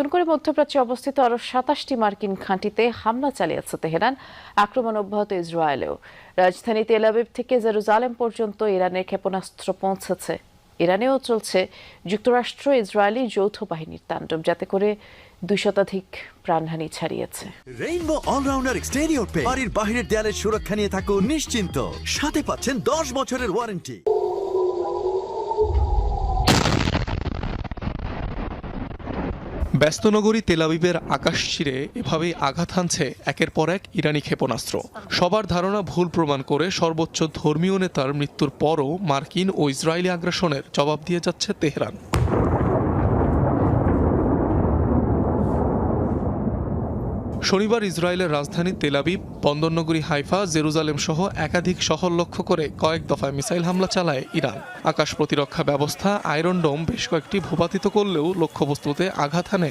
নতুন করে মধ্যপ্রাচ্যে অবস্থিত আরো ২৭টি মার্কিন ঘাঁটিতে হামলা চালিয়েছে তেহরান। আক্রমণ অব্যাহত ইসরায়েলেও। রাজধানী তেল আবিব থেকে জেরুজালেম পর্যন্ত ইরানের ক্ষেপণাস্ত্র পৌঁছেছে। ইরানেও চলছে যুক্তরাষ্ট্র ইসরায়েলি যৌথ বাহিনীর তাণ্ডব, যাতে করে ২০০ প্রাণহানি ছাড়িয়েছে। রেইনবো অলরাউন্ডার এক্সটেরিয়র পে বাড়ির বাহিরের দেয়ালের সুরক্ষা নিয়ে থাকুন নিশ্চিন্ত। সাথে পাচ্ছেন 10 বছরের ওয়ারেন্টি। ব্যস্ত নগরী তেল আবিবের আকাশ চিরে এভাবেই আঘাত হানছে একের পর এক ইরানি ক্ষেপণাস্ত্র। সবার ধারণা ভুল প্রমাণ করে সর্বোচ্চ ধর্মীয় নেতার মৃত্যুর পরও মার্কিন ও ইসরায়েলি আগ্রাসনের জবাব দিয়ে যাচ্ছে তেহরান। শনিবার ইসরায়েলের রাজধানী তেল আবিব, বন্দরনগরী হাইফা, জেরুজালেম সহ একাধিক শহর লক্ষ্য করে কয়েক দফায় মিসাইল হামলা চালায় ইরান। আকাশ প্রতিরক্ষা ব্যবস্থা আয়রন ডোম বেশ কয়েকটি ভূপাতিত করলেও লক্ষ্যবস্তুতে আঘাত হানে